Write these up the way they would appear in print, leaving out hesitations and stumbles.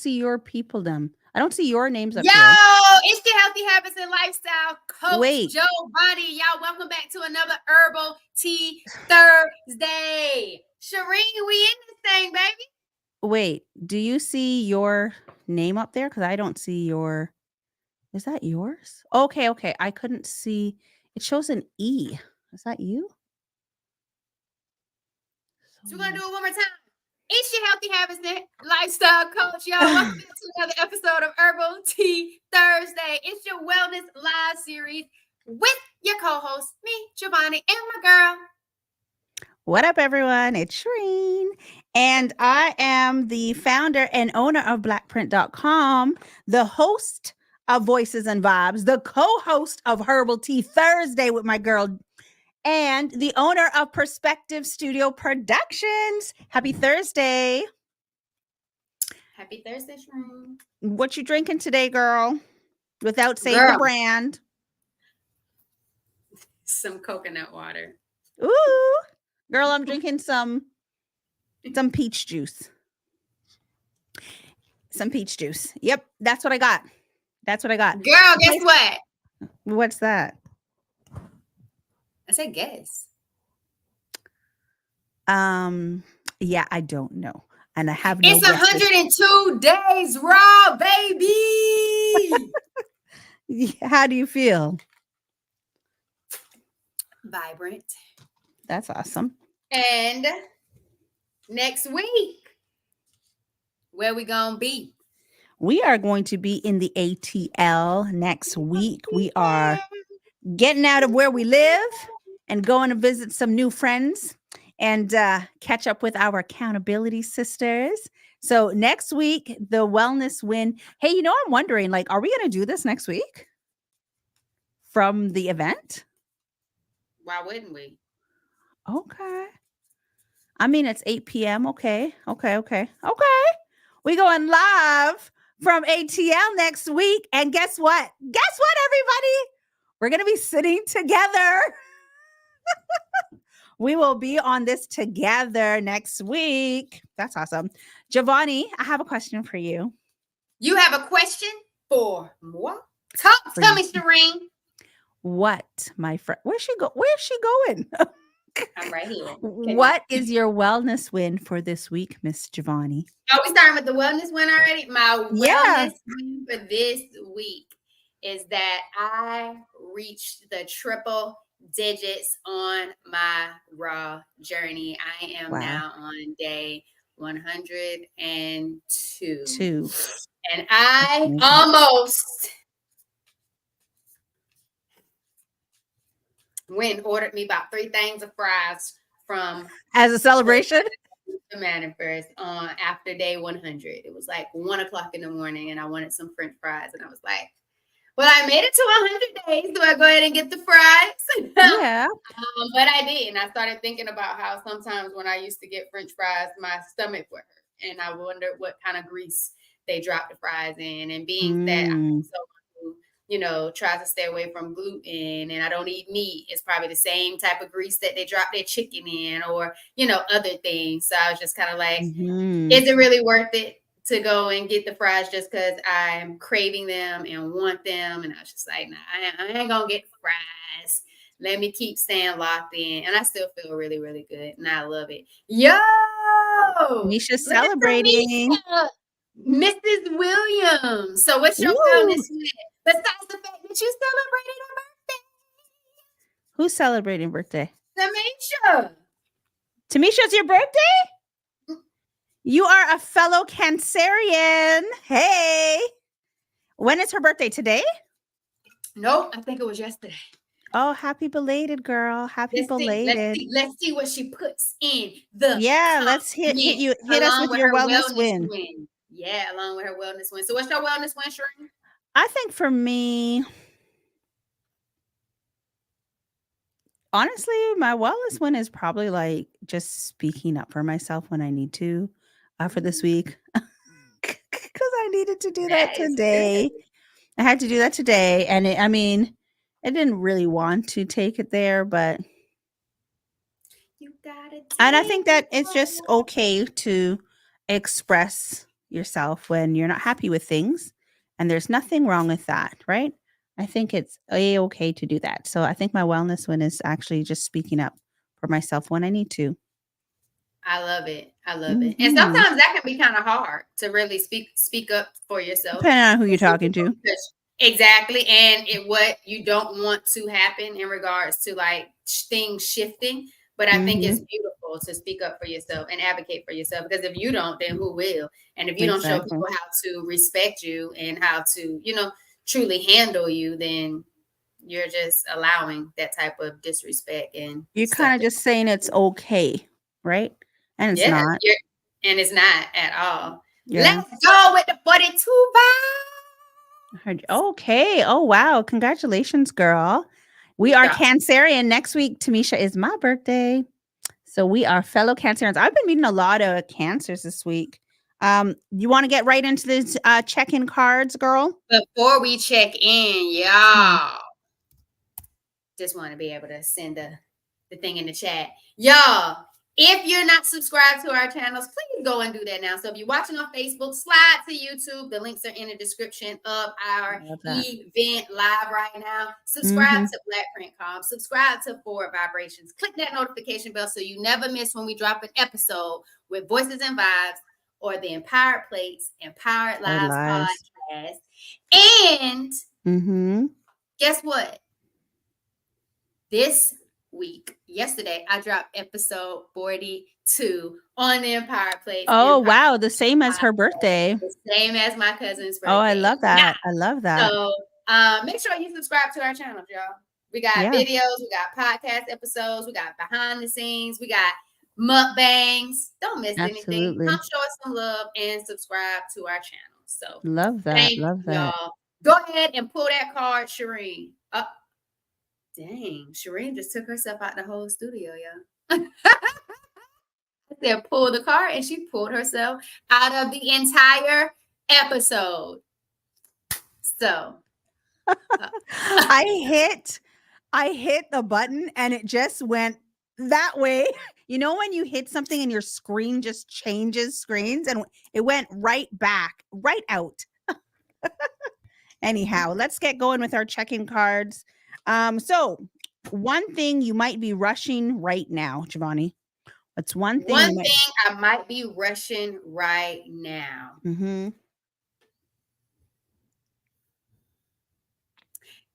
see your peopledom. I don't see your names up Yo, here. it's the Healthy Habits and Lifestyle Coach Wait. Joe Bonnie. Y'all, welcome back to another Herbal Tea Thursday. Shireen, we in this thing, baby. Wait, do you see your name up there? Because I don't see your. Is that yours? Okay. I couldn't see. It shows an E. Is that you? So we're going to do it one more time. It's your Healthy Habits and Lifestyle Coach. Y'all, welcome back to another episode of Herbal Tea Thursday. It's your Wellness Live series with your co-host, me, Giovanni, and my girl. What up, everyone? It's Shireen. And I am the founder and owner of blackprint.com, the host of Voices and Vibes, the co-host of Herbal Tea Thursday with my girl, and the owner of Perspective Studio Productions. Happy Thursday. Happy Thursday, Shireen. What you drinking today, girl? Without saying the brand. Some coconut water. Ooh. Girl, I'm drinking some peach juice. Some peach juice. Yep, that's what I got. Girl, guess what? What's that? I said guess. Yeah, I don't know. And I have It's 102 days raw, baby. How do you feel? Vibrant. That's awesome. And next week, where we gonna be? We are going to be in the ATL next week. We are getting out of where we live and going to visit some new friends and catch up with our accountability sisters. So next week, the wellness win. Hey, I'm wondering, are we going to do this next week from the event? Why wouldn't we? Okay. I mean, it's 8 p.m. Okay. We going live from ATL next week. And guess what? Everybody? We're going to be sitting together. We will be on this together next week. That's awesome. Giovanni, I have a question for you. You have a question for moi? Tell me, Shireen. What, my friend? Where's she going? I'm right here. What is your wellness win for this week, Miss Giovanni? Are we starting with the wellness win already? My wellness win for this week is that I reached the triple digits on my raw journey. I am now on day 102. And I almost went and ordered me about 3 things of fries from as a celebration. The manifest after day 100. It was like 1:00 in the morning, and I wanted some French fries, and I was like, "Well, I made it to 100 days. Do I go ahead and get the fries?" Yeah. But I didn't. I started thinking about how sometimes when I used to get French fries, my stomach would hurt, and I wondered what kind of grease they dropped the fries in. And being that I'm someone who, tries to stay away from gluten, and I don't eat meat, it's probably the same type of grease that they drop their chicken in, or other things. So I was just kind of like, is it really worth it to go and get the fries just because I'm craving them and want them? And I was just like, nah, I ain't gonna get fries. Let me keep staying locked in. And I still feel really, really good. And I love it. Yo! Misha's celebrating. Mrs. Williams. So what's your wellness win? Besides the fact that you celebrated her birthday. Who's celebrating birthday? Tamisha. Tamisha's your birthday? You are a fellow Cancerian. Hey. When is her birthday? Today? Nope, I think it was yesterday. Oh, happy belated, girl. Happy belated. Let's see what she puts in the let's hit us with your wellness win. Yeah, along with her wellness win. So what's your wellness win, Shireen? I think for me, honestly, my wellness win is probably just speaking up for myself when I need to for this week. Because I needed to do that today. I had to do that today. And I didn't really want to take it there, but and I think that it's just okay to express yourself when you're not happy with things, and there's nothing wrong with that, right? I think it's okay to do that. So I think my wellness win is actually just speaking up for myself when I need to. I love it. I love it. And Mhm. sometimes that can be kind of hard to really speak up for yourself. Depending on who you're talking to. Exactly. And what you don't want to happen in regards to like things shifting. But I think it's Mhm. beautiful to speak up for yourself and advocate for yourself, because if you don't, then who will? And if you don't show Exactly. people how to respect you and how to, truly handle you, then you're just allowing that type of disrespect and You're stuff. kinda just saying it's okay, right? And it's Yeah, not. and it's not at all. Yeah. Let's go with the 42 vibe. Okay. Oh, wow. Congratulations, girl. We are Yeah. Cancerian. Next week, Tamisha, is my birthday. So we are fellow Cancerians. I've been meeting a lot of Cancers this week. You want to get right into this check-in cards, girl? Before we check in, Hmm. y'all, just want to be able to send the thing in the chat. Y'all, if you're not subscribed to our channels, please go and do that now. So if you're watching on Facebook, slide to YouTube. The links are in the description of our Love that. event live right now. Subscribe Mm-hmm. to Black Print Com. Subscribe to Forward Vibrations. Click that notification bell so you never miss when we drop an episode with Voices and Vibes or the Empowered Plates, Empowered Our Lives lives. podcast. And Mm-hmm. guess what? This week, yesterday, I dropped episode 42 on the Empire Place. Oh, Empire wow. The same as her Podcast, birthday. the same as my cousin's Oh, I birthday. love that. I love that. So make sure you subscribe to our channel, y'all. We got Yeah. videos, we got podcast episodes, we got behind the scenes, we got mukbangs. Don't miss anything. Absolutely. Come show us some love and subscribe to our channel. So Love that. thank Love that. y'all. Go ahead and pull that card, Shireen. Dang, Shireen just took herself out the whole studio, y'all. I said pull the card, and she pulled herself out of the entire episode. So I hit the button and it just went that way. You know when you hit something and your screen just changes screens, and it went right back, right out. Anyhow, let's get going with our check-in cards. So one thing you might be rushing right now, Giovanni. What's one thing one thing I might be rushing right now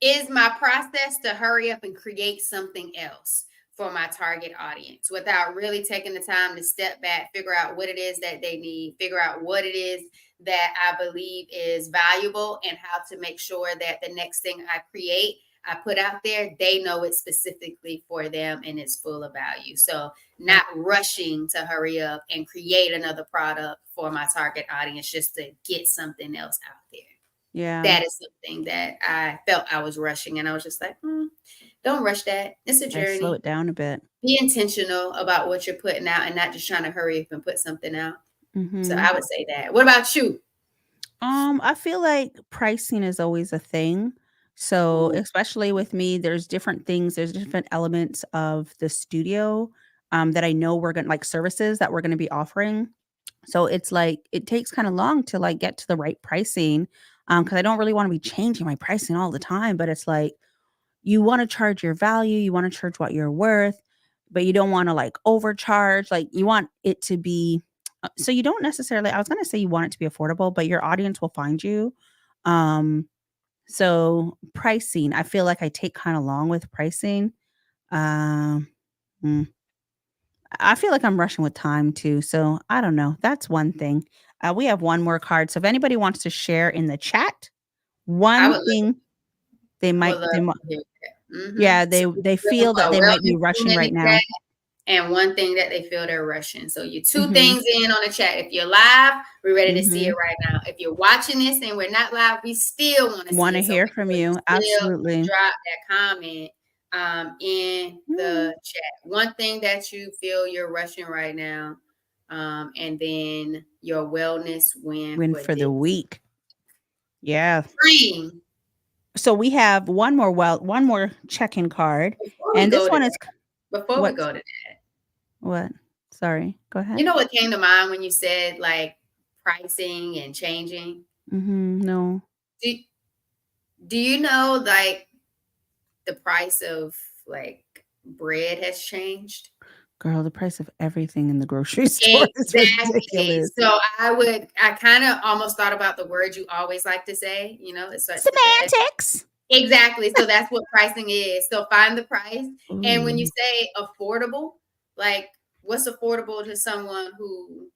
is my process to hurry up and create something else for my target audience without really taking the time to step back, figure out what it is that they need, figure out what it is that I believe is valuable, and how to make sure that the next thing I create, I put out there, they know it's specifically for them and it's full of value. So not rushing to hurry up and create another product for my target audience just to get something else out there. Yeah. That is something that I felt I was rushing, and I was just like, don't rush that. It's a journey. Slow it down a bit. Be intentional about what you're putting out and not just trying to hurry up and put something out. So I would say that. What about you? I feel like pricing is always a thing. So, especially with me, there's different things, there's different elements of the studio that I know we're going to like services that we're going to be offering. So it's like it takes kind of long to like get to the right pricing because I don't really want to be changing my pricing all the time. But it's like you want to charge your value, you want to charge what you're worth, but you don't want to like overcharge. Like you want it to be so you don't necessarily I was going to say you want it to be affordable, but your audience will find you. So pricing, I feel like I take kind of long with pricing. Um I feel like I'm rushing with time too. So I don't know. That's one thing. We have one more card. So if anybody wants to share in the chat, I one would thing they might, love to hear that. yeah, So they feel that a they might be wellness rushing in right the now. chat, and one thing that they feel they're rushing. So you two things in on the chat. If you're live, we're ready to see it right now. If you're watching this and we're not live, we still want to hear from you. Absolutely. Drop that comment in the chat. One thing that you feel you're rushing right now, and then your wellness win for the week. Yeah. Spring. So we have one more check-in card, and this one is before we go to that. What? Sorry. Go ahead. You know what came to mind when you said like pricing and changing? No. Do, do you know like the price of like bread has changed? Girl, the price of everything in the grocery store is Exactly. ridiculous. So I kind of almost thought about the word you always like to say, it starts with the S. Semantics. Exactly. So that's what pricing is. So find the price. And when you Ooh, say affordable, like what's affordable to someone who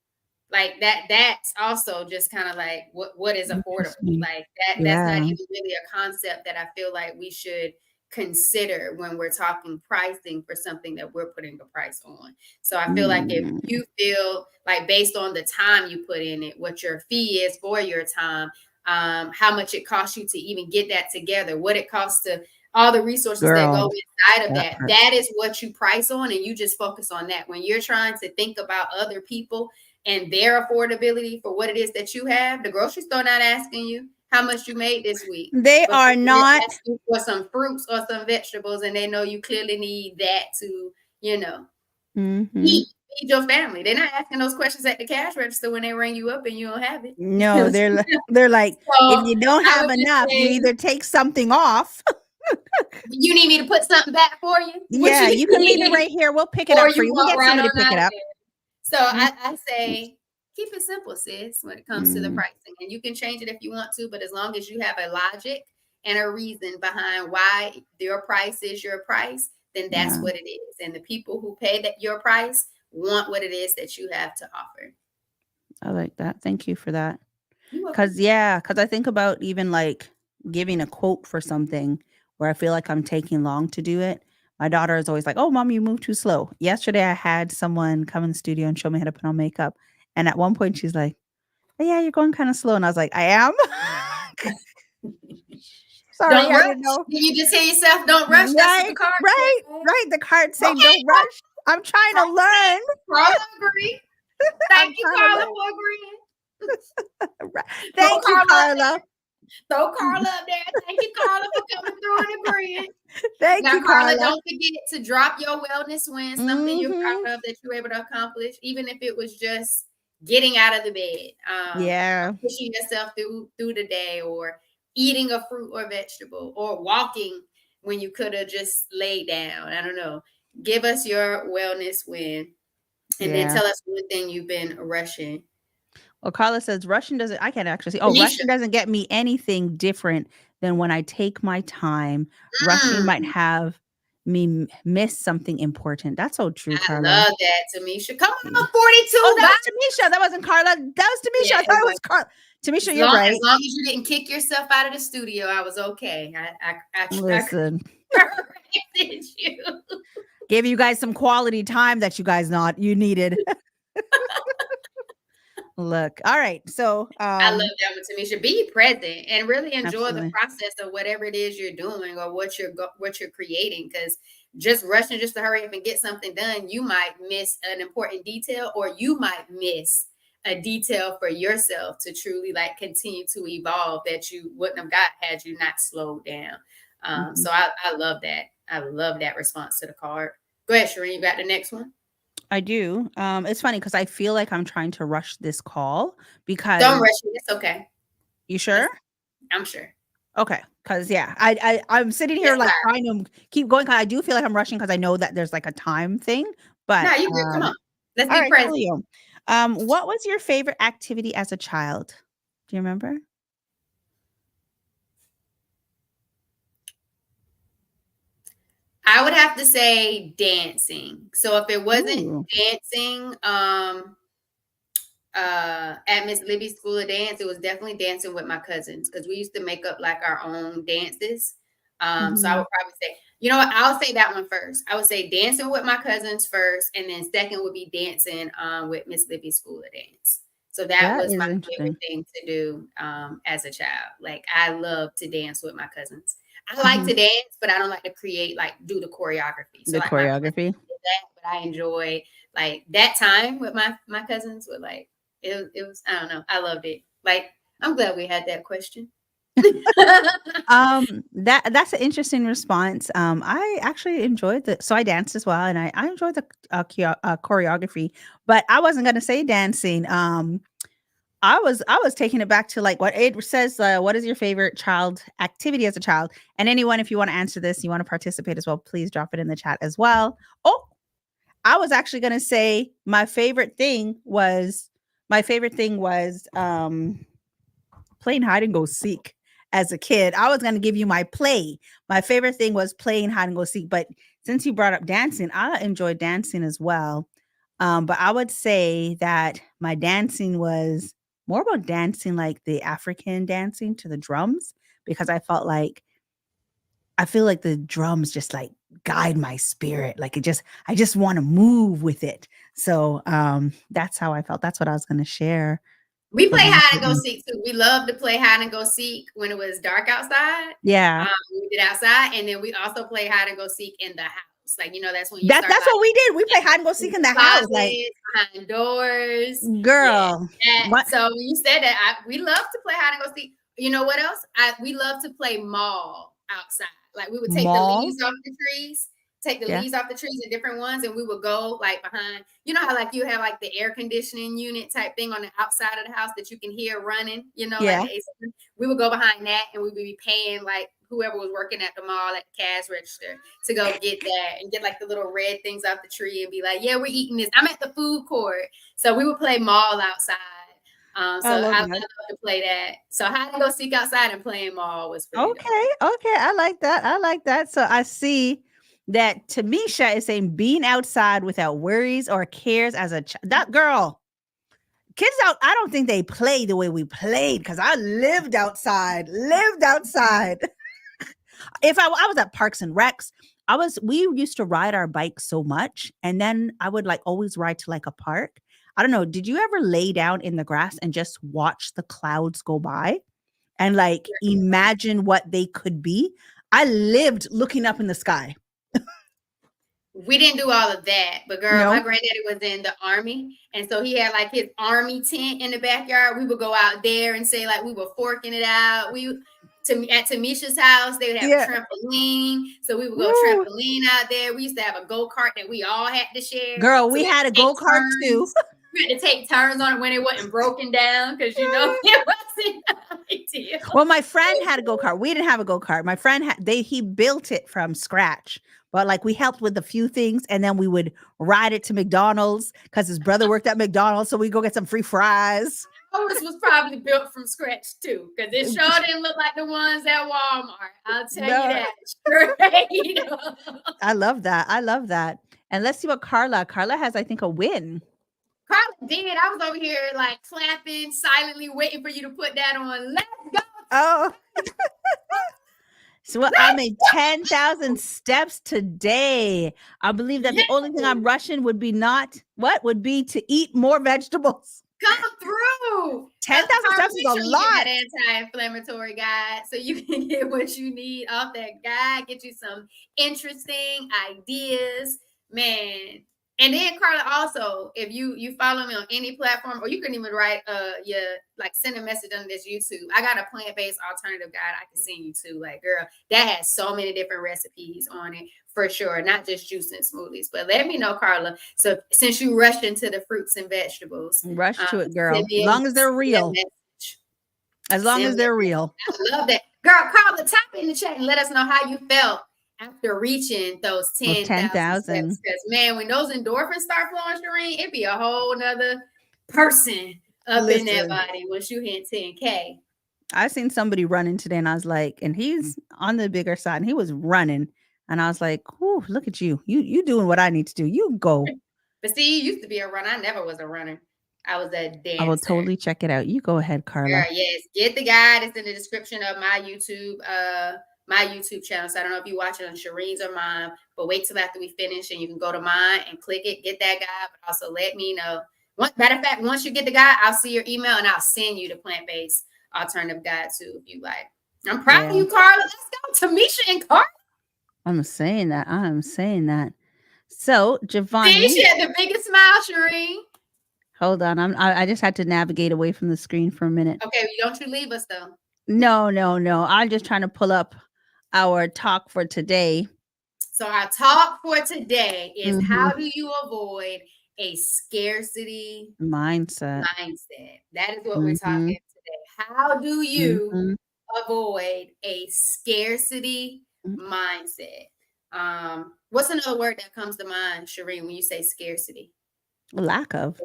like that's also just kind of like what is affordable, interesting. like that's not Yeah. even really a concept that I feel like we should consider when we're talking pricing for something that we're putting a price on. So I feel like if Mm, you feel like based on the time you put in it, what your fee is for your time, how much it costs you to even get that together, what it costs to all the resources that go girl, inside of that that, part. that is what you price on, and you just focus on that. When you're trying to think about other people and their affordability for what it is that you have, the grocery store not asking you how much you made this week, They but are they're not. asking for some fruits or some vegetables, and they know you clearly need that to, Mhm. eat, feed your family. They're not asking those questions at the cash register when they ring you up and you don't have it. No, they're like, if So you don't I have would just enough, you say, either take something off. you need me to put something back for you? What Yeah, you you can leave it need? right here. We'll pick it Or up for you you. We'll walk get right somebody to on pick it out up. there. So Mm, I say, keep it simple, sis, when it comes to the mm, pricing. And you can change it if you want to, but as long as you have a logic and a reason behind why your price is your price, then that's yeah, what it is. And the people who pay that your price want what it is that you have to offer. I like that. Thank you for that. You're welcome. Cause I think about even like giving a quote for something where I feel like I'm taking long to do it. My daughter is always like, "Oh, mom, you move too slow." Yesterday, I had someone come in the studio and show me how to put on makeup, and at one point, she's like, "Yeah, you're going kind of slow," and I was like, "I am." Sorry, Don't I rush. didn't know. Did you just hear yourself? Don't rush. That's what the Right, card right, says. right. The card saying, Okay, "Don't rush." I'm trying to learn. Carla agree. I'm Thank you, trying to Carla, learn. for agreeing. Thank Throw you, Carla up Carla. there. Throw Carla up there. Thank you, Carla, for coming through and agreeing. Thank Now, you, Carla, Carla. don't forget to drop your wellness win, something you're Mhm. proud of that you were able to accomplish, even if it was just getting out of the bed, Yeah. pushing yourself through the day, or eating a fruit or vegetable, or walking when you could have just laid down. I don't know. Give us your wellness win, and then Yeah. tell us one thing you've been rushing. Well, Carla says Russian doesn't I can't actually see. Oh, Felicia. Russian doesn't get me anything different than when I take my time. Rushing might Mm. have me miss something important. That's so true, I Carla. love that, Tamisha. Come Yeah. on, 42 Oh, that guys. was Tamisha. That wasn't Carla. That was Tamisha. Yeah, I thought it it was. was Carla. Tamisha, As you're long as right. long as you didn't kick yourself out of the studio, I was okay. I Listen, corrected you. gave you guys some quality time that you guys not you needed. Look. All right. So, I love that with Tamisha. Be present and really enjoy the absolutely. process of whatever it is you're doing or what you're creating. Because just rushing just to hurry up and get something done, you might miss an important detail, or you might miss a detail for yourself to truly like continue to evolve that you wouldn't have got had you not slowed down. Mhm. So I love that. I love that response to the card. Go ahead, Shireen. You got the next one. I do. It's funny because I feel like I'm trying to rush this call Don't because rush it. It's okay. you sure? Let's. I'm sure. Okay, because yeah, I'm sitting here Yes, like sir. trying to keep going. 'Cause I do feel like I'm rushing because I know that there's like a time thing. No, But you good. Come on. Let's all be right, present. coolio. What was your favorite activity as a child? Do you remember? I would have to say dancing. So if it wasn't Ooh, dancing, at Miss Libby's School of Dance, it was definitely dancing with my cousins because we used to make up like our own dances. So I mhm. would probably say, you know what, I'll say that one first. I would say dancing with my cousins first, and then second would be dancing with Miss Libby's School of Dance. So that That was my is favorite interesting. thing to do as a child. Like I love to dance with my cousins. I like Mhm. to dance, but I don't like to create like do the choreography. So The like my friends choreography. did that, but I enjoy like that time with my cousins with like it was I don't know. I loved it. Like I'm glad we had that question. That's an interesting response. I actually enjoyed so I danced as well, and I enjoyed the choreography, but I wasn't gonna say dancing. I was taking it back to like what it says. What is your favorite child activity as a child? And anyone, if you want to answer this, you want to participate as well, please drop it in the chat as well. Oh, I was actually gonna say my favorite thing was playing hide and go seek as a kid. I was gonna give you my play. My favorite thing was playing hide and go seek, but since you brought up dancing, I enjoyed dancing as well. But I would say that my dancing was more about dancing like the African dancing to the drums because I feel like the drums just like guide my spirit. Like I just want to move with it. So that's how I felt. That's what I was gonna share. We For play my hide and go favorite. seek too. We love to play hide and go seek when it was dark outside. Yeah. We did outside, and then we also play hide and go seek in the house. Like, that's when you That's start that's like what we did. We played hide and go in seek in the house. Like, closets, behind doors. Yeah. girl, what So when you said that, we love to play hide and go seek. You know what else? We love to play mall outside. Like we would take the mall? leaves off the trees, take the Yeah. leaves off the trees in different ones, and we would go like behind. You know how like you have like the air conditioning unit type thing on the outside of the house that you can hear running. Like Yeah. the AC. We would go behind that, and we would be paying like whoever was working at the mall at the cash register to go get that and get like the little red things off the tree and be like, yeah, we're eating this. I'm at the food court. So we would play mall outside. So I love to play that. So hide and go seek outside and playing mall was pretty dope. Okay. I like that. I like that. So I see that Tamisha is saying being outside without worries or cares as a child. That girl, kids out, I don't think they play the way we played because I lived outside. If I was at Parks and Recs, we used to ride our bikes so much, and then I would like always ride to like a park. I don't know. Did you ever lay down in the grass and just watch the clouds go by and like imagine what they could be? I lived looking up in the sky. We didn't do all of that, but girl, No. my granddaddy was in the army, and so he had like his army tent in the backyard. We would go out there and say like we were forking it out. At Tamisha's house, they would have a trampoline, so we would go trampoline out there. We used to have a go-kart that we all had to share. Girl, so we had a go-kart too. We had to take turns on it when it wasn't broken down because it wasn't ideal. Well, my friend had a go-kart. We didn't have a go-kart. My friend he built it from scratch. But like we helped with a few things and then we would ride it to McDonald's because his brother worked at McDonald's. So we go get some free fries. Ours was probably built from scratch too, because it sure didn't look like the ones at Walmart. I'll tell you that straight up. I love that. And let's see what Carla has, I think, a win. Carla did. I was over here like clapping silently, waiting for you to put that on. Let's go. Oh. So I made 10,000 steps today. I believe that the only thing I'm rushing would be to eat more vegetables. Come through. 10,000 steps is a lot. That anti-inflammatory guide so you can get what you need off that guide, get you some interesting ideas, man. And then Carla, also, if you follow me on any platform, or you can even write send a message on this YouTube. I got a plant-based alternative guide I can send you to. Like, girl, that has so many different recipes on it for sure, not just juice and smoothies. But let me know, Carla. So since you rushed into the fruits and vegetables, rush to it, girl. As long as they're real. As long as they're real. I love that, girl. Carla, tap in the chat and let us know how you felt after reaching those 10,000 steps. Because man, when those endorphins start flowing, Shireen, it'd be a whole nother person up in that body once you hit 10K. I seen somebody running today and I was like, and he's on the bigger side and he was running. And I was like, "Ooh, look at you. You doing what I need to do. You go." But see, you used to be a runner. I never was a runner. I was a dancer. I will totally check it out. You go ahead, Carla. Girl, yes. Get the guide. It's in the description of my YouTube channel. So I don't know if you watch it on Shireen's or mine, but wait till after we finish and you can go to mine and click it, get that guide, but also let me know. Matter of fact, once you get the guide, I'll see your email and I'll send you the plant-based alternative guide too, if you like. I'm proud of you, Carla. Let's go. Tamisha and Carla. I'm saying that. So, Giovanni. She had the biggest smile, Shireen. Hold on. I just had to navigate away from the screen for a minute. Okay, don't you leave us though. No. I'm just trying to pull up our talk for today. So our talk for today is how do you avoid a scarcity Mindset. mindset. That is what we're Mhm. talking today. How do you Mhm. avoid a scarcity Mm, mindset? What's another word that comes to mind, Shireen, when you say scarcity? lack of.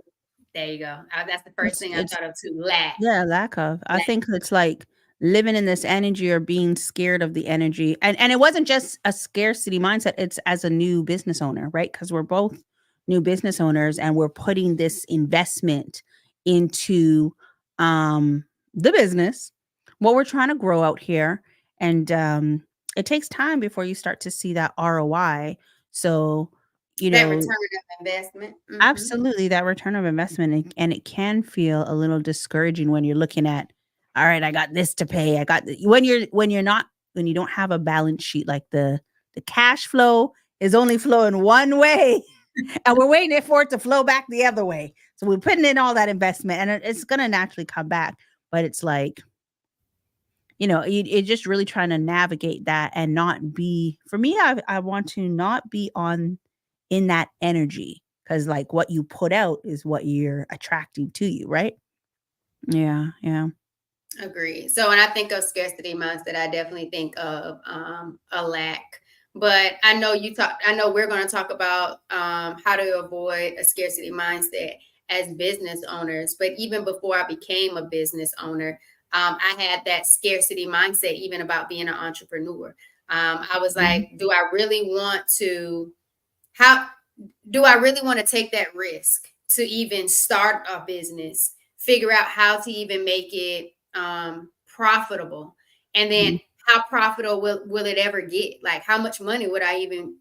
There you go. That's the first thing I It's thought of too. Lack. Yeah, lack of. I Lack. think it's like living in this energy or being scared of the energy. And it wasn't just a scarcity mindset, it's as a new business owner, right? Because we're both new business owners and we're putting this investment into the business, what we're trying to grow out here. And it takes time before you start to see that ROI. So, you That know, return of investment. absolutely, that return of investment, and it can feel a little discouraging when you're looking at, "All right, I got this to pay, I got" when you're not when you don't have a balance sheet, like the cash flow is only flowing one way, and we're waiting for it to flow back the other way. So we're putting in all that investment, and it's gonna naturally come back, but it's like, it's just really trying to navigate that and not be for me, I want to not be on in that energy because like what you put out is what you're attracting to you, right? Yeah, yeah. Agreed. So when I think of scarcity mindset, I definitely think of a lack. But I know you talk. I know we're going to talk about how to avoid a scarcity mindset as business owners. But even before I became a business owner, I had that scarcity mindset, even about being an entrepreneur. I was Mhm, like, do I really want to? How do I really want to take that risk to even start a business, figure out how to even make it profitable? And mhm, then how profitable will it ever get? Like how much money would I even,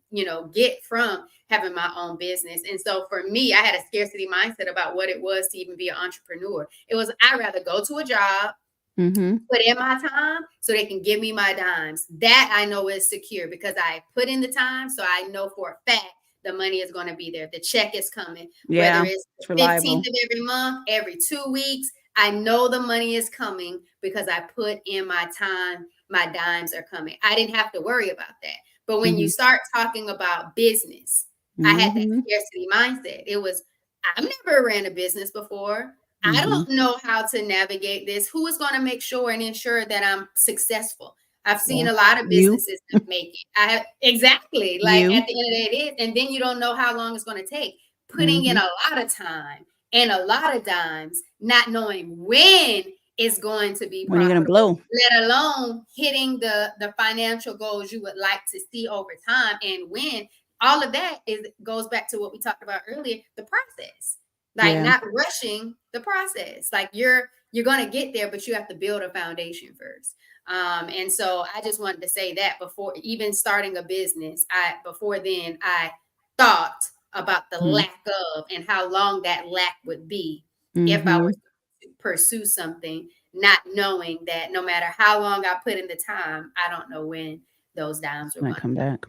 get from having my own business? And so for me, I had a scarcity mindset about what it was to even be an entrepreneur. It was I'd rather go to a job, mhm. put in my time so they can give me my dimes. That I know is secure because I put in the time. So I know for a fact the money is going to be there. The check is coming, whether Yeah, it's it's the 15th reliable. of every month, every 2 weeks. I know the money is coming because I put in my time. My dimes are coming. I didn't have to worry about that. But when you Mhm, start talking about business, I had that mhm, scarcity mindset. It was, I've never ran a business before. I mhm. don't know how to navigate this. Who is going to make sure and ensure that I'm successful? I've Yeah. seen a lot of You, businesses that make it. I have exactly like you. at the end of the day, it is, and then you don't know how long it's going to take. Putting in Mhm. a lot of time and a lot of dimes, not knowing when it's going to be When are you gonna profitable, blow? let alone hitting the financial goals you would like to see over time, and when all of that is goes back to what we talked about earlier, the process, like Yeah. not rushing the process. Like you're going to get there, but you have to build a foundation first. And so I just wanted to say that before even starting a business, I before then I thought about the Mhm, lack of and how long that lack would be if I was mhm. to pursue something, not knowing that no matter how long I put in the time, I don't know when those dimes were Might going to come come. back.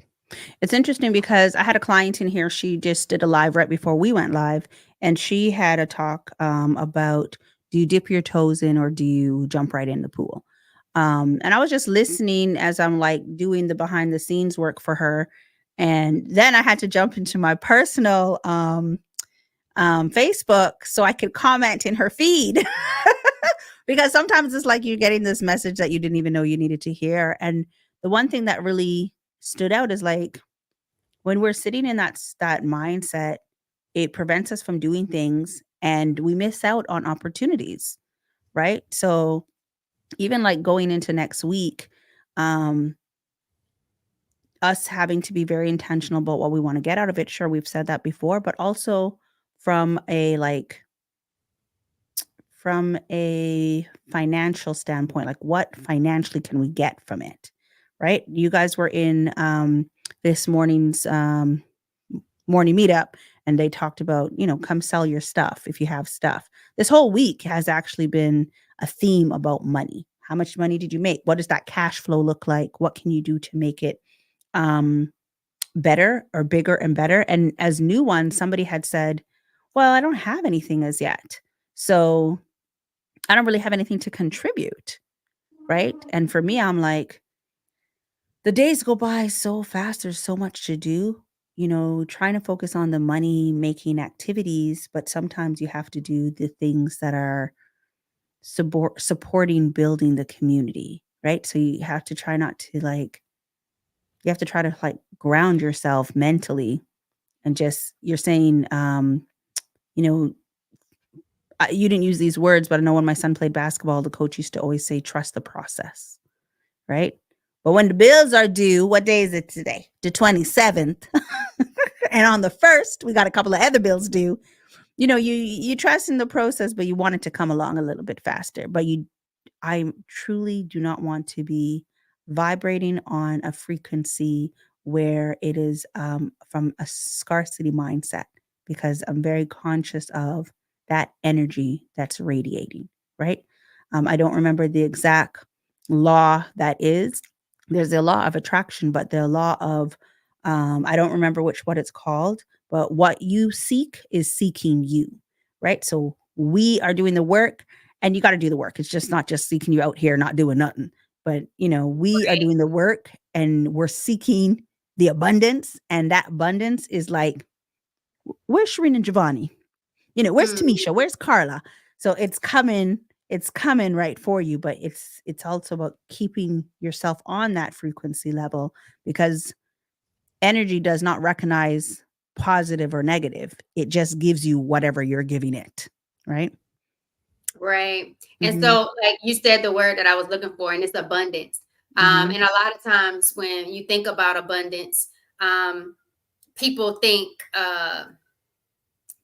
It's interesting because I had a client in here, she just did a live right before we went live, and she had a talk, about, do you dip your toes in or do you jump right in the pool? And I was just listening as I'm, like, doing the behind the scenes work for her, and then I had to jump into my personal, Facebook so I could comment in her feed. Because sometimes it's like you're getting this message that you didn't even know you needed to hear, and the one thing that really stood out is, like, when we're sitting in that mindset, it prevents us from doing things and we miss out on opportunities, right? So even like going into next week, um, us having to be very intentional about what we want to get out of it. Sure, we've said that before, but also from a like from a financial standpoint, like what financially can we get from it? Right? You guys were in this morning's morning meetup and they talked about, come sell your stuff if you have stuff. This whole week has actually been a theme about money. How much money did you make? What does that cash flow look like? What can you do to make it um, better or bigger and better? And as new ones, somebody had said, well, I don't have anything as yet. So I don't really have anything to contribute. Right. And for me, I'm like, the days go by so fast. There's so much to do. trying to focus on the money making activities, but sometimes you have to do the things that are supporting building the community, right? So you have to try not to you have to try to ground yourself mentally and just you're saying you know you didn't use these words, but I know when my son played basketball, the coach used to always say trust the process, right? But when the bills are due, what day is it today? The 27th. And on the 1st, we got a couple of other bills due. You trust in the process, but you want it to come along a little bit faster. But I truly do not want to be vibrating on a frequency where it is from a scarcity mindset, because I'm very conscious of that energy that's radiating, right? I don't remember the exact law that is. There's a law of attraction, but the law of, I don't remember what it's called, but what you seek is seeking you, right? So we are doing the work, and you got to do the work. It's just not just seeking you out here, not doing nothing. But, we are Right. doing the work and we're seeking the abundance. And that abundance is like, where's Sharina and Giovanni? Where's Mm, Tamisha? Where's Carla? So it's coming right for you, but it's also about keeping yourself on that frequency level, because energy does not recognize positive or negative. It just gives you whatever you're giving it. Right. right. And Mm-hmm. so, like you said, the word that I was looking for, and it's abundance. Mm-hmm. And a lot of times when you think about abundance, people think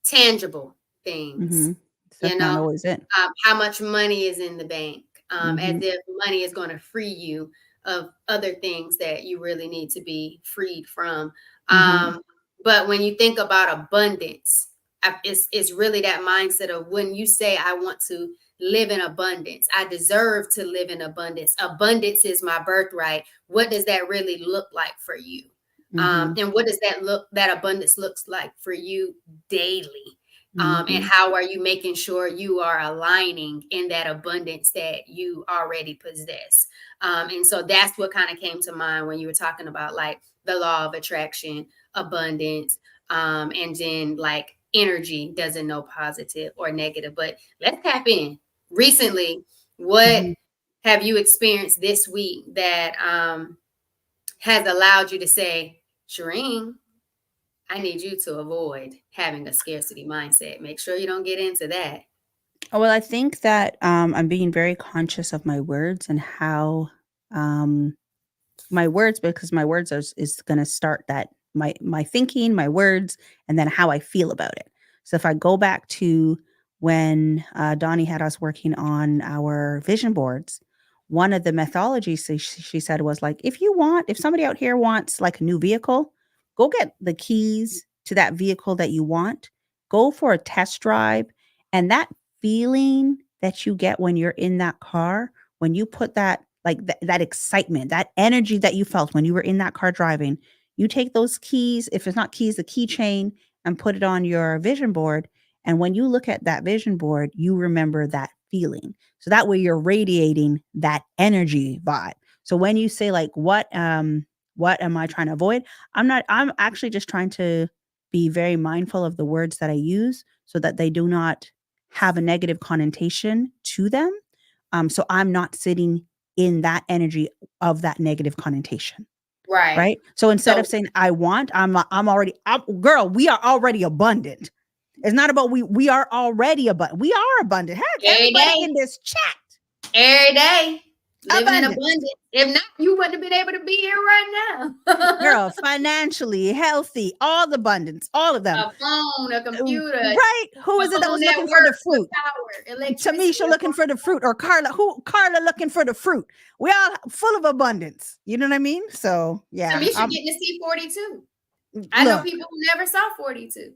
tangible things, Mm-hmm. you That's not know, always it. how much money is in the bank, as Mhm, if money is going to free you of other things that you really need to be freed from. mhm, But when you think about abundance, it's really that mindset of when you say, I want to live in abundance, I deserve to live in abundance. Abundance is my birthright. What does that really look like for you? mhm, And what does that abundance looks like for you daily? And mhm, how are you making sure you are aligning in that abundance that you already possess? And so that's what kind of came to mind when you were talking about like the law of attraction, abundance, and then like energy doesn't know positive or negative. But let's tap in. Recently, what mhm. have you experienced this week that has allowed you to say, Shireen, I need you to avoid having a scarcity mindset. Make sure you don't get into that. Oh, well, I think that, I'm being very conscious of my words and how, um my words, because my words is gonna start that my thinking, my words, and then how I feel about it. So if I go back to when, Donnie had us working on our vision boards, one of the methodologies she said was like, if somebody out here wants, like, a new vehicle, go get the keys to that vehicle that you want, go for a test drive, and that feeling that you get when you're in that car, when you put that that excitement, that energy that you felt when you were in that car driving, you take those keys, if it's not keys, the keychain, and put it on your vision board. And when you look at that vision board, you remember that feeling. So that way you're radiating that energy vibe. So when you say like, what am I trying to avoid? I'm actually just trying to be very mindful of the words that I use so that they do not have a negative connotation to them. So I'm not sitting in that energy of that negative connotation, Right. right? So instead So of saying I want, I'm already girl, we are already abundant. It's not about we are already abundant. We are abundant. Heck, every everybody day, in this chat every day, living in abundance. abundance. If not, you wouldn't have been able to be here right now. Girl, financially, healthy, all the abundance, all of them. A phone, a computer, Right? Who a is it that phone was that looking for the works with fruit? power, electricity. Tamisha looking for the fruit, or Carla looking for the fruit. We all full of abundance. You know what I mean? So yeah, Tamisha getting to see 42. I know look, people who never saw 42.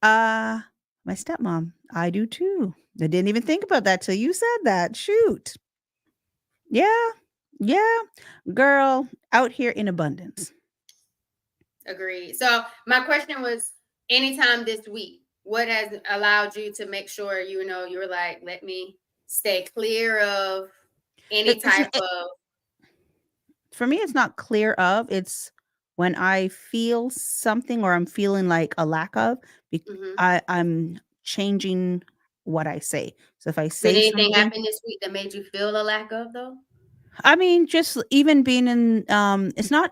uh, my stepmom, I do too. I didn't even think about that till you said that. Shoot. Yeah. Yeah. Girl, out here in abundance. Agreed. So my question was, anytime this week, what has allowed you to make sure you're like, let me stay clear of any It's type of for me, it's not clear of, it's when I feel something or I'm feeling like a lack of, Mm-hmm. I'm changing what I say. So if I Did say anything something, happen this week that made you feel a lack of though? I mean, just even being in, it's not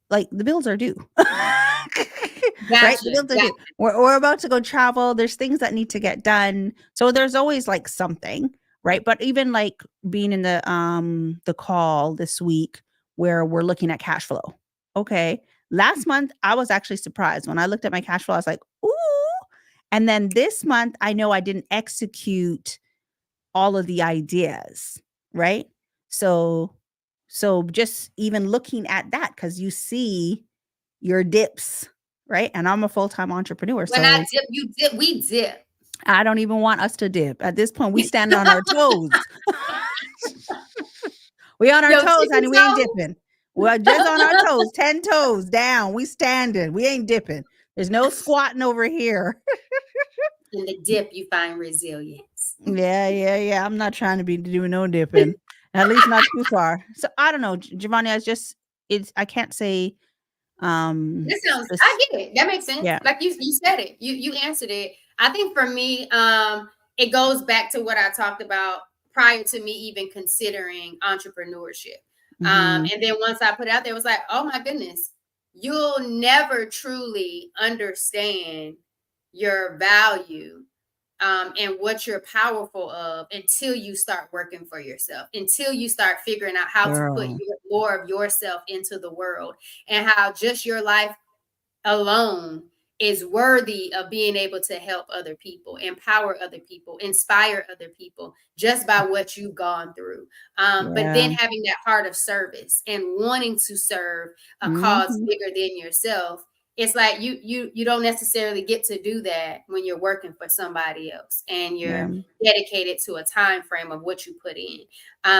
like the bills are due. Right? The Gotcha. bills are due. Gotcha. We're about to go travel. There's things that need to get done. So there's always like something, right? But even like being in the call this week where we're looking at cash flow. Okay. Last month I was actually surprised. When I looked at my cash flow, I was like, ooh. And then this month I know I didn't execute all of the ideas, right? So just even looking at that, because you see your dips, right? And I'm a full-time entrepreneur, When I so dip, you dip, we dip. I don't even want us to dip. At this point, we standing on our toes. We on our Yo, toes, tippy honey. We ain't toe. dipping. We're just on our toes, 10 toes down. We standing. We ain't dipping. There's no squatting over here. In the dip, you find resilience. Yeah, yeah, yeah. I'm not trying to be doing no dipping. At least not too far. So I don't know, Giovanni. It's I can't say This sounds, spec- I get it. That makes sense. yeah. Like you said it. You answered it. I think for me, it goes back to what I talked about prior to me even considering entrepreneurship. Mm-hmm. And then once I put it out there, it was like, oh my goodness, you'll never truly understand your value and what you're powerful of until you start working for yourself, until you start figuring out how to put Girl. more of yourself into the world, and how just your life alone is worthy of being able to help other people, empower other people, inspire other people just by what you've gone through. But Yeah. then having that heart of service and wanting to serve a cause Mm-hmm. bigger than yourself, it's like you don't necessarily get to do that when you're working for somebody else and Yeah. you're dedicated to a time frame of what you put in.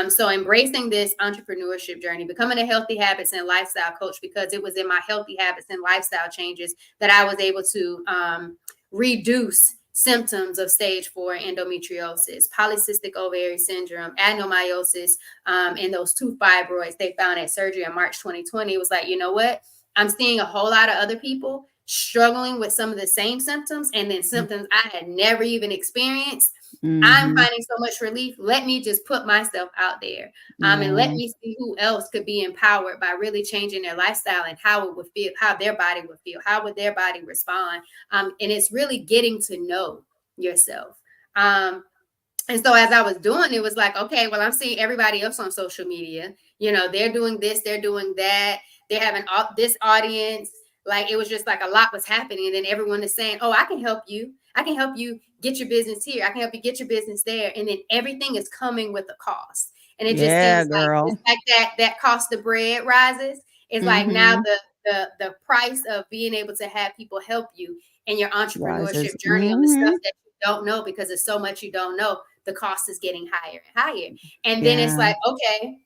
So embracing this entrepreneurship journey, becoming a healthy habits and lifestyle coach, because it was in my healthy habits and lifestyle changes that I was able to reduce symptoms of stage 4 endometriosis, polycystic ovary syndrome, adenomyosis, and those two fibroids they found at surgery in March 2020. It was like, you know what? I'm seeing a whole lot of other people struggling with some of the same symptoms, and then symptoms I had never even experienced. I'm Mm-hmm. finding so much relief. Let me just put myself out there, and let Yeah. me see who else could be empowered by really changing their lifestyle and how it would feel, how their body would feel, how would their body respond. And it's really getting to know yourself. And so as I was doing, it was like, okay, well, I'm seeing everybody else on social media. You know, they're doing this, they're doing that, they're having this audience. Like, it was just like a lot was happening. And then everyone is saying, oh, I can help you. I can help you get your business here. I can help you get your business there. And then everything is coming with a cost. And it just Yeah, seems like girl. just like that cost of bread rises. It's like now Mm-hmm. the price of being able to have people help you in your Rises. entrepreneurship journey on the Mm-hmm. stuff that you don't know, because there's so much you don't know, the cost is getting higher and higher. And then it's Yeah. like, okay,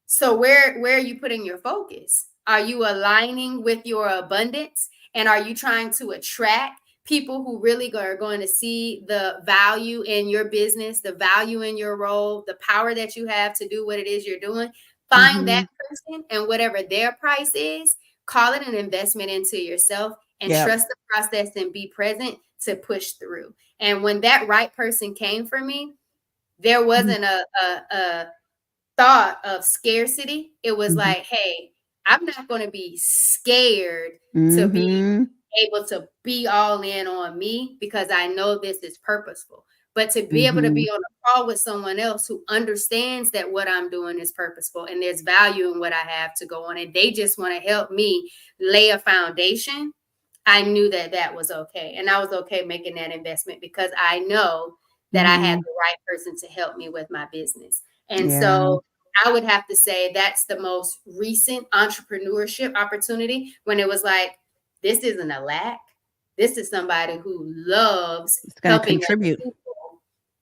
so where are you putting your focus? Are you aligning with your abundance? And are you trying to attract people who really are going to see the value in your business, the value in your role, the power that you have to do what it is you're doing? Find Mm-hmm. that person, and whatever their price is, call it an investment into yourself, and Yep. trust the process and be present to push through. And when that right person came for me, there Mm-hmm. wasn't a thought of scarcity. It was Mm-hmm. like, hey, I'm not going to be scared to be Mm-hmm. able to be all in on me, because I know this is purposeful. But to be able to Mm-hmm. be on a call with someone else who understands that what I'm doing is purposeful and there's value in what I have to go on, and they just want to help me lay a foundation, I knew that that was okay. And I was okay making that investment because I know that I had Mm-hmm. the right person to help me with my business. And Yeah. so I would have to say that's the most recent entrepreneurship opportunity, when it was like, this isn't a lack. This is somebody who loves It's gonna helping other contribute. people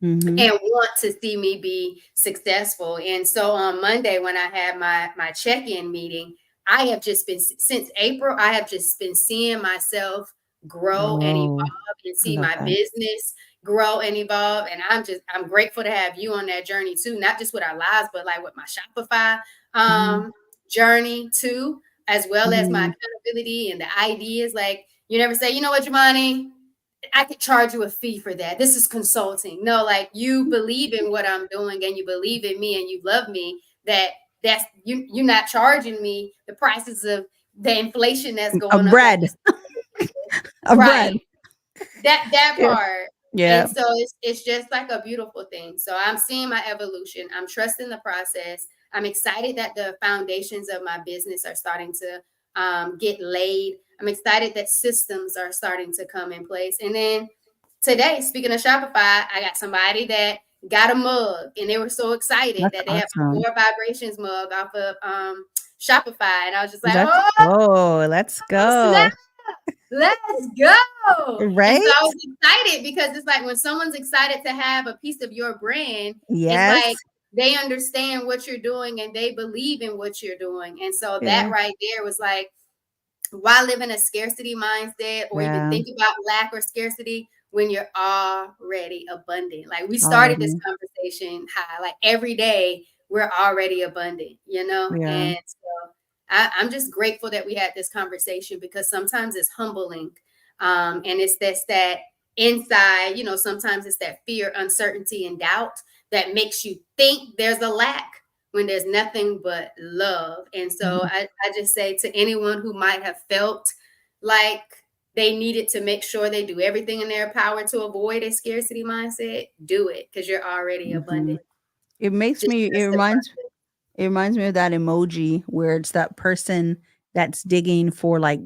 Mm-hmm. and want to see me be successful. And so on Monday, when I had my check-in meeting, I have just been, since April, I have just been seeing myself grow and Oh, evolve, and I see love my that. business grow and evolve. And I'm grateful to have you on that journey too, not just with our lives, but like with my Shopify Mm-hmm. journey too, as well as my accountability and the ideas. Like, you never say, you know what, Jamani, I could charge you a fee for that. This is consulting. No, like, you believe in what I'm doing and you believe in me and you love me, that's you're not charging me the prices of the inflation that's Of going up. Like, bread. Of bread. right. That Yeah. part. Yeah. And so it's just like a beautiful thing. So I'm seeing my evolution. I'm trusting the process. I'm excited that the foundations of my business are starting to get laid. I'm excited that systems are starting to come in place. And then today, speaking of Shopify, I got somebody that got a mug, and they were so excited That's that they have a awesome. 4 vibrations mug off of Shopify. And I was just like, Let's oh, go. Let's go. snap. Let's go. And so Right? I was excited because it's like when someone's excited to have a piece of your brand, it's Yes. like they understand what you're doing and they believe in what you're doing. And so that Yeah. right there was like, why live in a scarcity mindset or even think about lack or scarcity when you're already abundant? Like, we started this Already. conversation high, like every day we're already abundant, you know? Yeah. And so I'm just grateful that we had this conversation, because sometimes it's humbling. And it's that inside, you know, sometimes it's that fear, uncertainty, and doubt that makes you think there's a lack when there's nothing but love. And so I just say to anyone who might have felt like they needed to make sure they do everything in their power to avoid a scarcity mindset, do it, because you're already abundant. It makes Just me, trust the process. it reminds me of that emoji where it's that person that's digging for like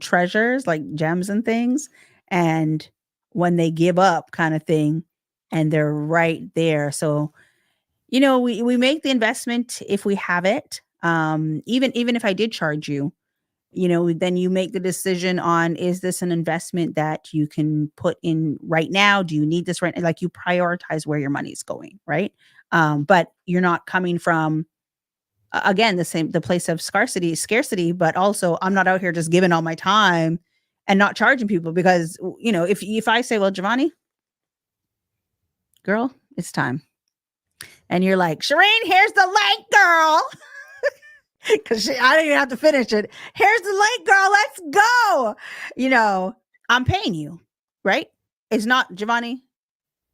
treasures, like gems and things. And when they give up kind of thing, and they're right there. So, you know, we make the investment if we have it. Even if I did charge you, you know, then you make the decision on, is this an investment that you can put in right now? Do you need this right? Like, you prioritize where your money's going, right? But you're not coming from again the place of scarcity, but also I'm not out here just giving all my time and not charging people, because you know, if I say, well, Giovanni, girl, it's time, and you're like, Shireen, here's the link, girl. Because I didn't even have to finish it. Here's the link, girl. Let's go. You know, I'm paying you, right? It's not, Giovanni,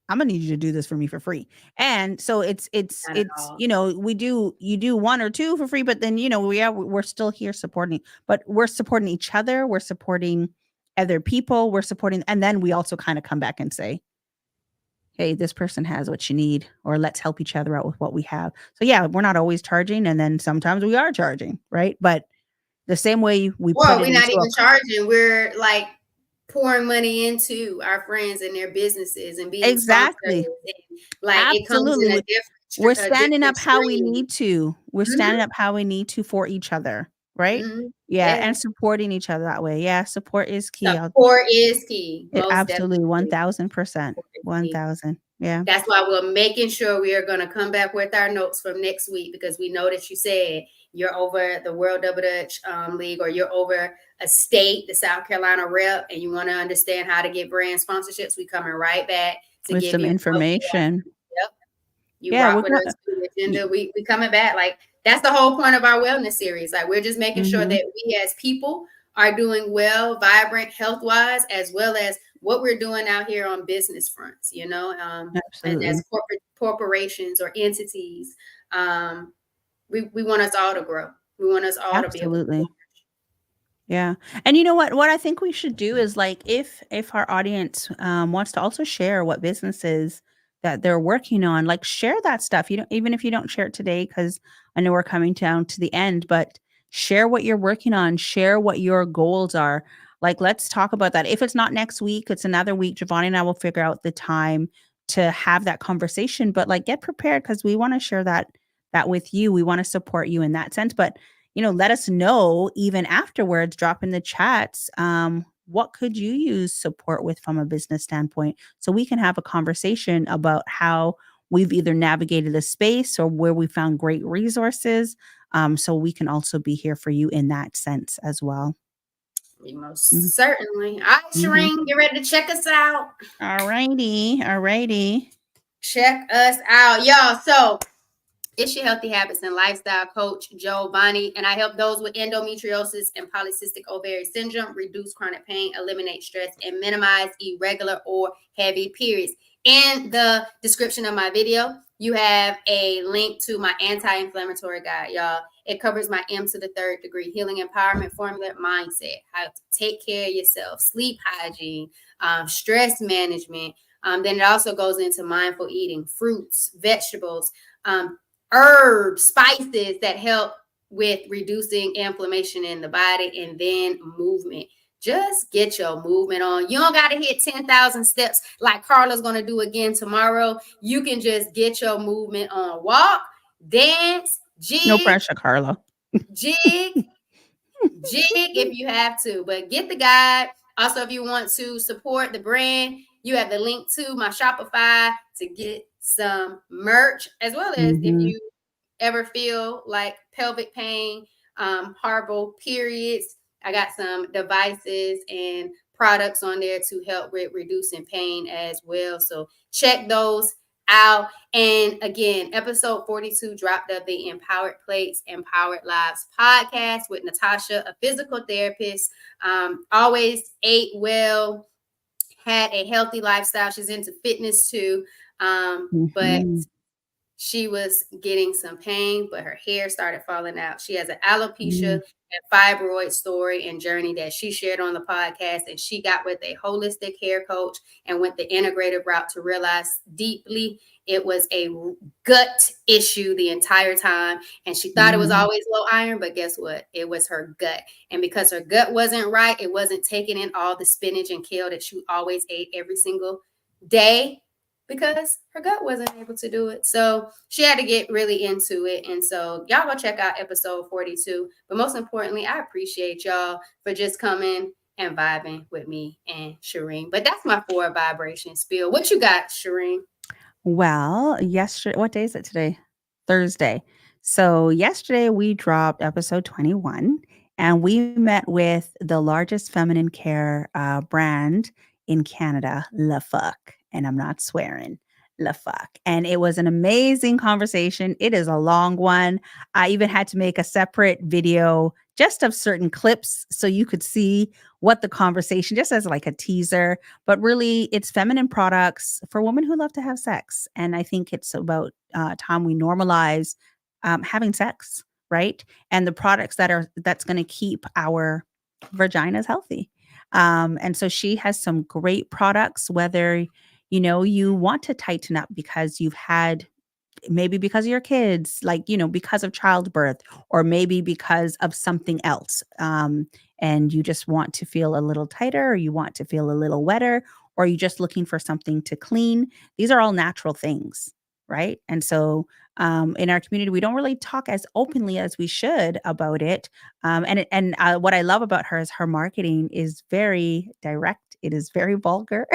I'm gonna need you to do this for me for free. And so Not at all. you know, you do one or two for free, but then, you know, we're still here supporting, but we're supporting each other, we're supporting other people, we're supporting, and then we also kind of come back and say, hey, this person has what you need, or let's help each other out with what we have. So yeah, we're not always charging, and then sometimes we are charging, right? But the same way we put Well, it we're not into a even charging. We're like pouring money into our friends and their businesses and being sponsors. exactly, And like, it comes absolutely. in We're a standing different up how we stream. need to. We're Mm-hmm. standing up how we need to for each other, right? Mm-hmm. Yeah, Yeah. and supporting each other that way. Yeah, support is key. Support is key. It Most absolutely definitely. 1000%. Support is key. 1000. Yeah. That's why we're making sure we are going to come back with our notes from next week, because we know that you said you're over the World Double Dutch League, or you're over a state, the South Carolina rep, and you want to understand how to get brand sponsorships. We coming right back to With give some you information. Yep. You Yeah, rock with us through the agenda. We coming back. Like, that's the whole point of our wellness series. Like, we're just making sure that we as people are doing well, vibrant, health wise, as well as what we're doing out here on business fronts, you know, and absolutely. as corporations or entities. We want us all to grow. We want us all to be able to Absolutely. flourish. Yeah. And you know what I think we should do is, like, if our audience wants to also share what businesses that they're working on, like, share that stuff. You don't, even if you don't share it today, because I know we're coming down to the end, but share what you're working on, share what your goals are. Like, let's talk about that. If it's not next week, it's another week. Giovanni and I will figure out the time to have that conversation. But like, get prepared, because we want to share that with you. We want to support you in that sense. But you know, let us know even afterwards, drop in the chats. What could you use support with from a business standpoint? So we can have a conversation about how we've either navigated a space or where we found great resources. So we can also be here for you in that sense as well. Most certainly. All right, Shireen, get ready to check us out. All righty. Check us out, y'all. So It's your healthy habits and lifestyle coach, Joe Bonnie, and I help those with endometriosis and polycystic ovary syndrome reduce chronic pain, eliminate stress, and minimize irregular or heavy periods. In the description of my video, you have a link to my anti-inflammatory guide, y'all. It covers my M to the third degree healing empowerment formula, mindset, how to take care of yourself, sleep hygiene, stress management. Then it also goes into mindful eating, fruits, vegetables, herbs, spices that help with reducing inflammation in the body, and then movement. Just get your movement on. You don't got to hit 10,000 steps like Carla's going to do again tomorrow. You can just get your movement on. Walk, dance, No jig, pressure, Carla. jig, jig if you have to, but get the guide. Also, if you want to support the brand, you have the link to my Shopify to get some merch, as well as if Mm-hmm. you ever feel like pelvic pain, horrible periods, I got some devices and products on there to help with reducing pain as well. So check those out. And again, episode 42 dropped of the Empowered Plates, Empowered Lives podcast with Natasha, a physical therapist, always ate well, had a healthy lifestyle. She's into fitness too. But Mm-hmm. she was getting some pain, but her hair started falling out. She has an alopecia Mm-hmm. and fibroid story and journey that she shared on the podcast. And she got with a holistic hair coach and went the integrative route to realize deeply it was a gut issue the entire time. And she thought it was Mm-hmm. always low iron, but guess what? It was her gut. And because her gut wasn't right, it wasn't taking in all the spinach and kale that she always ate every single day, because her gut wasn't able to do it. So she had to get really into it. And so y'all go check out episode 42. But most importantly, I appreciate y'all for just coming and vibing with me and Shireen. But that's my 4 vibration spiel. What you got, Shireen? Well, yesterday, what day is it today? Thursday. So, yesterday we dropped episode 21 and we met with the largest feminine care brand in Canada, La Fuck. And I'm not swearing, La Fuck. And it was an amazing conversation. It is a long one. I even had to make a separate video just of certain clips so you could see what the conversation, just as like a teaser, but really it's feminine products for women who love to have sex. And I think it's about time we normalize having sex, right? And the products that's going to keep our vaginas healthy. And so she has some great products, whether you want to tighten up because you've had, maybe because of your kids, like, because of childbirth, or maybe because of something else. And you just want to feel a little tighter, or you want to feel a little wetter, or you're just looking for something to clean. These are all natural things, right? And so in our community, we don't really talk as openly as we should about it. And what I love about her is her marketing is very direct. It is very vulgar,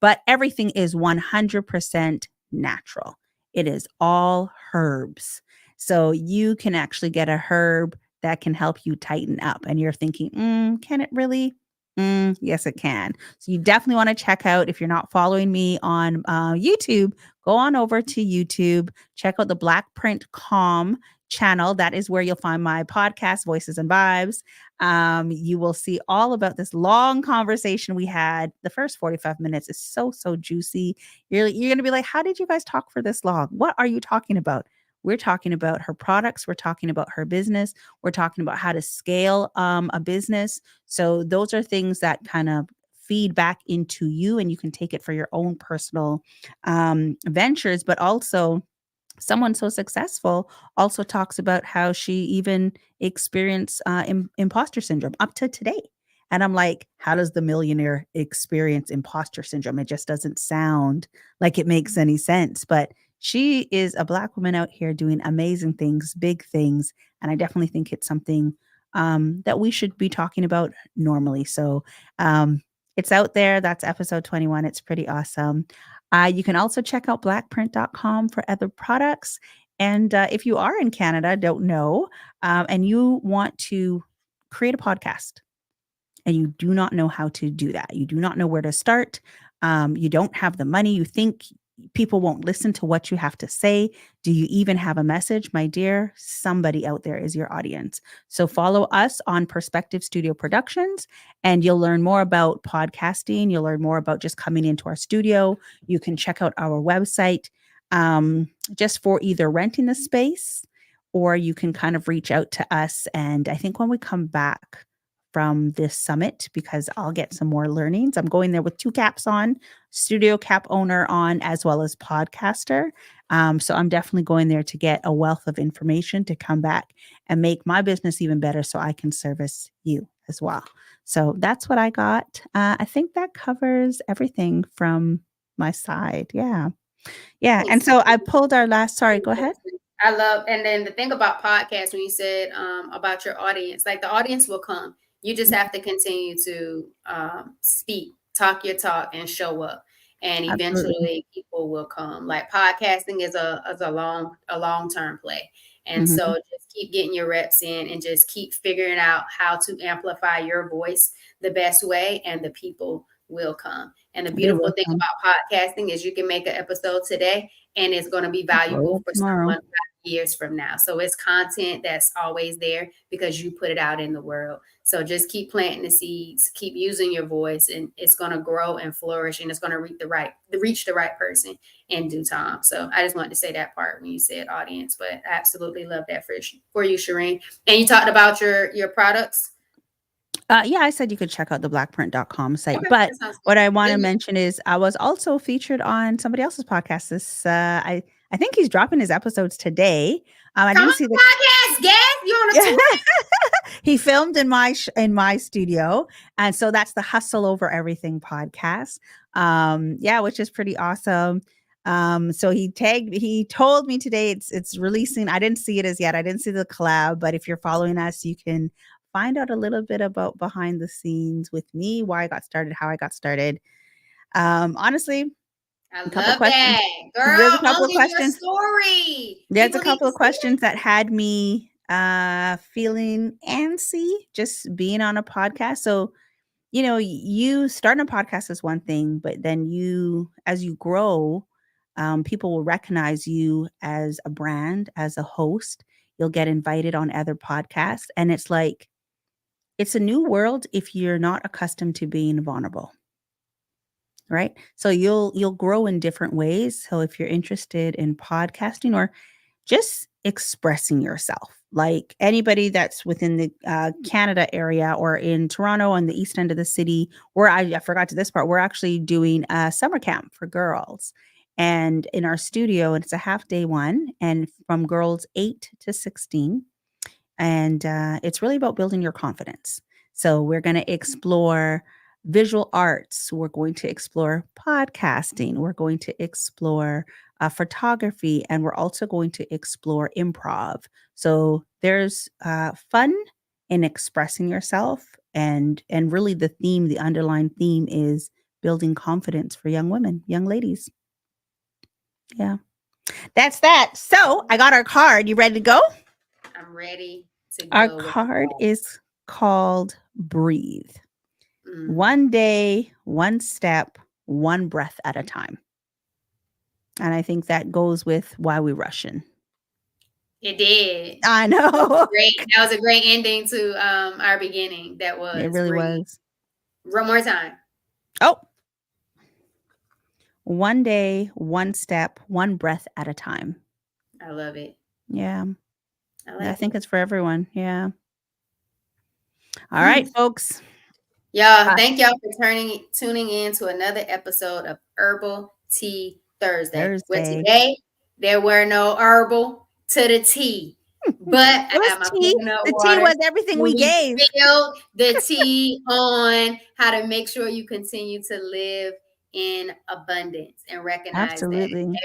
but everything is 100% natural. It is all herbs. So you can actually get a herb that can help you tighten up. And you're thinking, can it really? Yes, it can. So you definitely want to check out, if you're not following me on YouTube, go on over to YouTube, check out the Black Print Calm channel. That is where you'll find my podcast, Voices and Vibes. You will see all about this long conversation we had. The first 45 minutes is so, so juicy. You're going to be like, how did you guys talk for this long? What are you talking about? We're talking about her products. We're talking about her business. We're talking about how to scale a business. So those are things that kind of feed back into you, and you can take it for your own personal ventures. But also, someone so successful also talks about how she even experienced imposter syndrome up to today. And I'm like, how does the millionaire experience imposter syndrome? It just doesn't sound like it makes any sense. But she is a Black woman out here doing amazing things, big things. And I definitely think it's something that we should be talking about normally. So it's out there. That's episode 21. It's pretty awesome. You can also check out blackprint.com for other products. And if you are in Canada, don't know, and you want to create a podcast and you do not know how to do that, you do not know where to start, you don't have the money, you think people won't listen to what you have to say. Do you even have a message? My dear, somebody out there is your audience. So follow us on Perspective Studio Productions, and you'll learn more about podcasting. You'll learn more about just coming into our studio. You can check out our website just for either renting a space, or you can kind of reach out to us. And I think when we come back from this summit, because I'll get some more learnings, I'm going there with 2 caps on, studio cap owner on, as well as podcaster. So I'm definitely going there to get a wealth of information to come back and make my business even better so I can service you as well. So that's what I got. I think that covers everything from my side. Yeah. Yeah. And so I pulled our last, sorry, go ahead. I love, and then the thing about podcasts, when you said about your audience, like the audience will come. You just have to continue to speak, talk your talk, and show up, and eventually Absolutely. people will come. Like podcasting is a long term play, and so just keep getting your reps in, and just keep figuring out how to amplify your voice the best way, and the people will come. And the beautiful thing about podcasting is you can make an episode today, and it's going to be valuable for tomorrow. someone years from now. So it's content that's always there because you put it out in the world. So just keep planting the seeds, keep using your voice, and it's going to grow and flourish, and it's going to reach the right person in due time. So I just wanted to say that part when you said audience, but I absolutely love that for you, Shireen. And you talked about your products. Yeah, I said you could check out the blackprint.com site. Okay, but what I want to mention is I was also featured on somebody else's podcast. This I think he's dropping his episodes today. I didn't see the podcast. Yes, you on a tour? He filmed in my studio, and so that's the Hustle Over Everything podcast. Yeah, which is pretty awesome. So he told me today it's releasing. I didn't see it as yet. I didn't see the collab, but if you're following us, you can find out a little bit about behind the scenes with me, why I got started, how I got started. Honestly, I love that, girl. There's a couple of questions. Story. There's a couple of questions that had me feeling antsy just being on a podcast. So, you starting a podcast is one thing, but then as you grow, people will recognize you as a brand, as a host. You'll get invited on other podcasts, and it's like, it's a new world if you're not accustomed to being vulnerable, right? So you'll grow in different ways. So if you're interested in podcasting or just expressing yourself, like anybody that's within the Canada area or in Toronto on the east end of the city, where I forgot to this part, we're actually doing a summer camp for girls. And in our studio, and it's a half-day one, and from girls 8 to 16. And it's really about building your confidence. So we're going to explore visual arts. We're going to explore podcasting. We're going to explore photography. And we're also going to explore improv. So there's fun in expressing yourself. And really the underlying theme is building confidence for young women, young ladies. Yeah. That's that. So I got our card. You ready to go? I'm ready to go. Our card is called Breathe. One day, one step, one breath at a time. And I think that goes with why we rushing. It did. I know. Great. That was a great ending to our beginning. That was. It really was. One more time. Oh. One day, one step, one breath at a time. I love it. Yeah. I think it's for everyone. Yeah. All right, folks. Y'all, thank y'all for tuning in to another episode of Herbal Tea Thursday. Where today there were no herbal to the tea, but the tea was everything we gave. The tea on how to make sure you continue to live in abundance and recognize that every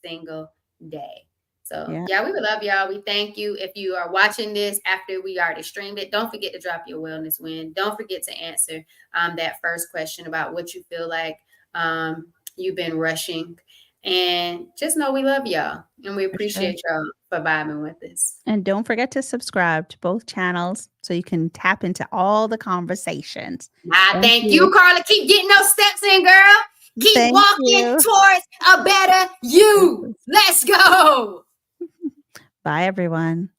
single day. So yeah, we would love y'all. We thank you. If you are watching this after we already streamed it, don't forget to drop your wellness win. Don't forget to answer that first question about what you feel like you've been rushing. And just know we love y'all and we appreciate y'all for vibing with us. And don't forget to subscribe to both channels so you can tap into all the conversations. Thank you, Carla. Keep getting those steps in, girl. Keep Thank walking you. towards a better you. Let's go. Bye, everyone.